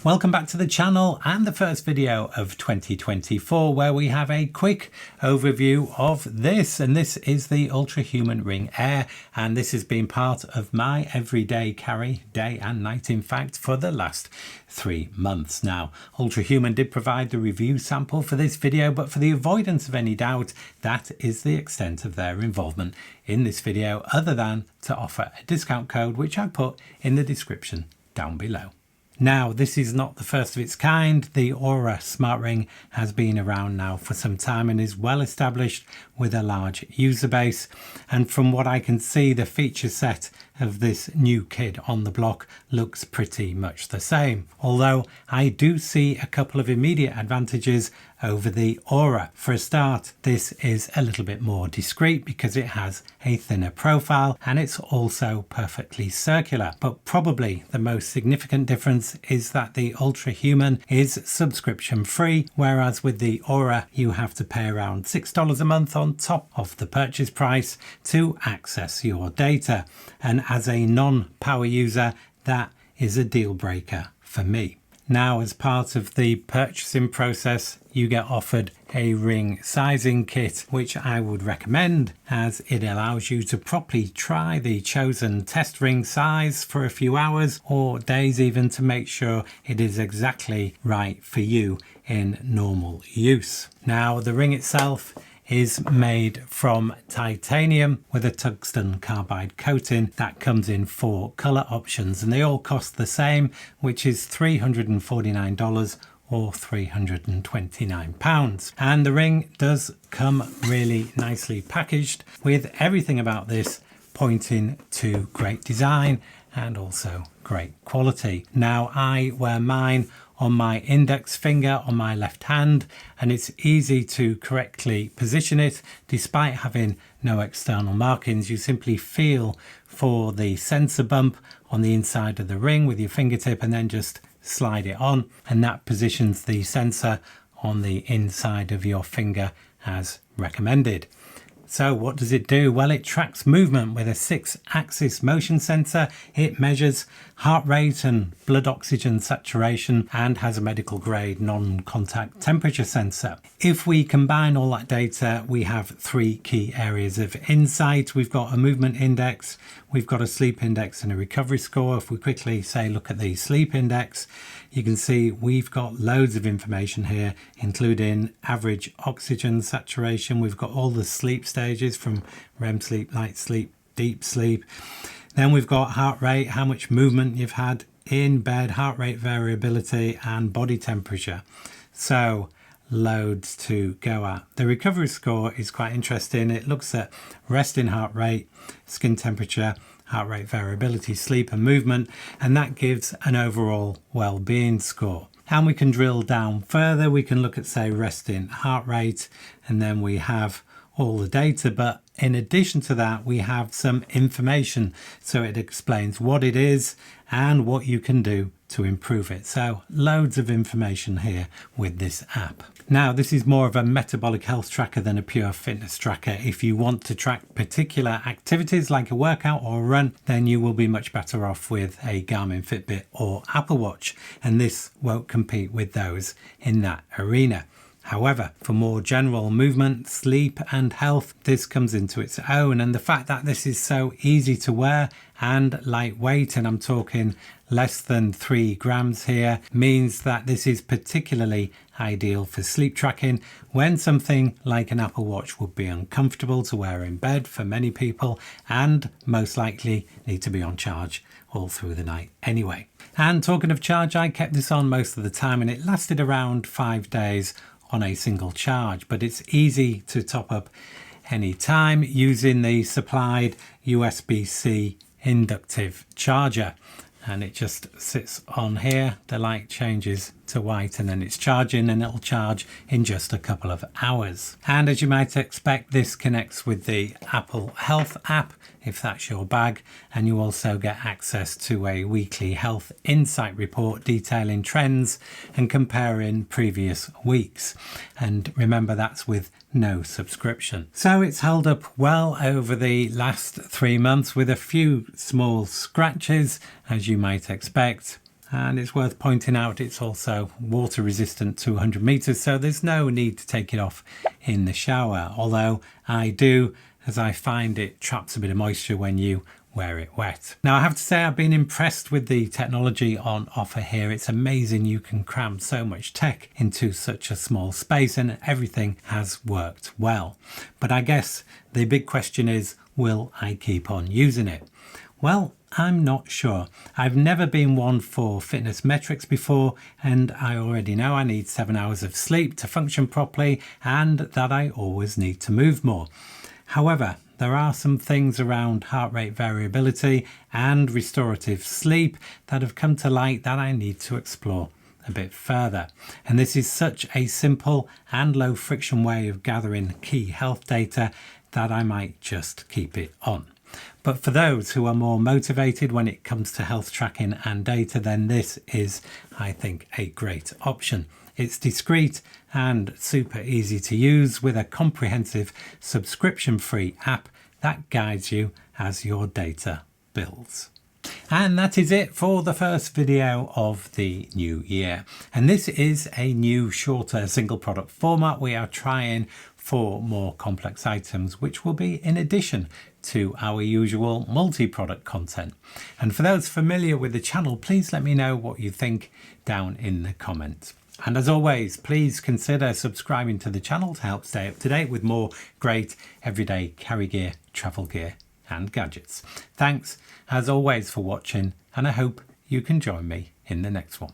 Welcome back to the channel and the first video of 2024 where we have a quick overview of this, and this is the Ultrahuman Ring AIR, and this has been part of my everyday carry, day and night in fact, for the last 3 months now. Ultrahuman did provide the review sample for this video, but for the avoidance of any doubt, that is the extent of their involvement in this video, other than to offer a discount code which I put in the description down below. Now, this is not the first of its kind. The Aura smart ring has been around now for some time and is well established with a large user base. And from what I can see, the feature set of this new kid on the block looks pretty much the same. Although I do see a couple of immediate advantages over the Aura. For a start, this is a little bit more discreet because it has a thinner profile and it's also perfectly circular. But probably the most significant difference is that the Ultrahuman is subscription free, whereas with the Aura you have to pay around $6 a month on top of the purchase price to access your data. And as a non-power user, that is a deal breaker for me. Now, as part of the purchasing process, you get offered a ring sizing kit, which I would recommend as it allows you to properly try the chosen test ring size for a few hours or days even to make sure it is exactly right for you in normal use. Now, the ring itself is made from titanium with a tungsten carbide coating that comes in 4 color options, and they all cost the same, which is $349 or £329. And the ring does come really nicely packaged, with everything about this pointing to great design and also great quality. Now, I wear mine on my index finger on my left hand, and it's easy to correctly position it despite having no external markings. You simply feel for the sensor bump on the inside of the ring with your fingertip and then just slide it on, and that positions the sensor on the inside of your finger as recommended. So what does it do? Well, it tracks movement with a 6-axis motion sensor. It measures heart rate and blood oxygen saturation and has a medical grade non-contact temperature sensor. If we combine all that data, we have 3 key areas of insight. We've got a movement index, we've got a sleep index and a recovery score. If we quickly say look at the sleep index, you can see we've got loads of information here, including average oxygen saturation. We've got all the sleep stages from REM sleep, light sleep, deep sleep. Then we've got heart rate, how much movement you've had in bed, heart rate variability and body temperature. So loads to go at. The recovery score is quite interesting. It looks at resting heart rate, skin temperature, heart rate variability, sleep and movement, and that gives an overall well-being score. And we can drill down further. We can look at, say, resting heart rate, and then we have all the data, but in addition to that we have some information, so it explains what it is and what you can do to improve it. So loads of information here with this app. Now, this is more of a metabolic health tracker than a pure fitness tracker. If you want to track particular activities like a workout or a run, then you will be much better off with a Garmin Fitbit or Apple Watch, and this won't compete with those in that arena. However, for more general movement, sleep and health, this comes into its own. And the fact that this is so easy to wear and lightweight, and I'm talking less than 3 grams here, means that this is particularly ideal for sleep tracking when something like an Apple Watch would be uncomfortable to wear in bed for many people and most likely need to be on charge all through the night anyway. And talking of charge, I kept this on most of the time and it lasted around 5 days on a single charge, but it's easy to top up any time using the supplied USB-C inductive charger, and it just sits on here. The light changes to white and then it's charging, and it'll charge in just a couple of hours. And as you might expect, this connects with the Apple Health app if that's your bag, and you also get access to a weekly health insight report detailing trends and comparing previous weeks. And remember, that's with no subscription. So it's held up well over the last 3 months with a few small scratches, as you might expect. And it's worth pointing out it's also water resistant to 100 meters, so there's no need to take it off in the shower, although I do, as I find it traps a bit of moisture when you wear it wet. Now I have to say I've been impressed with the technology on offer here. It's amazing you can cram so much tech into such a small space, and everything has worked well. But I guess the big question is, will I keep on using it? Well, I'm not sure. I've never been one for fitness metrics before, and I already know I need 7 hours of sleep to function properly and that I always need to move more. However, there are some things around heart rate variability and restorative sleep that have come to light that I need to explore a bit further. And this is such a simple and low friction way of gathering key health data that I might just keep it on. But for those who are more motivated when it comes to health tracking and data, then this is, I think, a great option. It's discreet and super easy to use with a comprehensive subscription-free app that guides you as your data builds. And that is it for the first video of the new year. And this is a new, shorter single product format. We are trying for more complex items, which will be in addition to our usual multi-product content. And for those familiar with the channel, please let me know what you think down in the comments. And as always, please consider subscribing to the channel to help stay up to date with more great everyday carry gear, travel gear and gadgets. Thanks as always for watching, and I hope you can join me in the next one.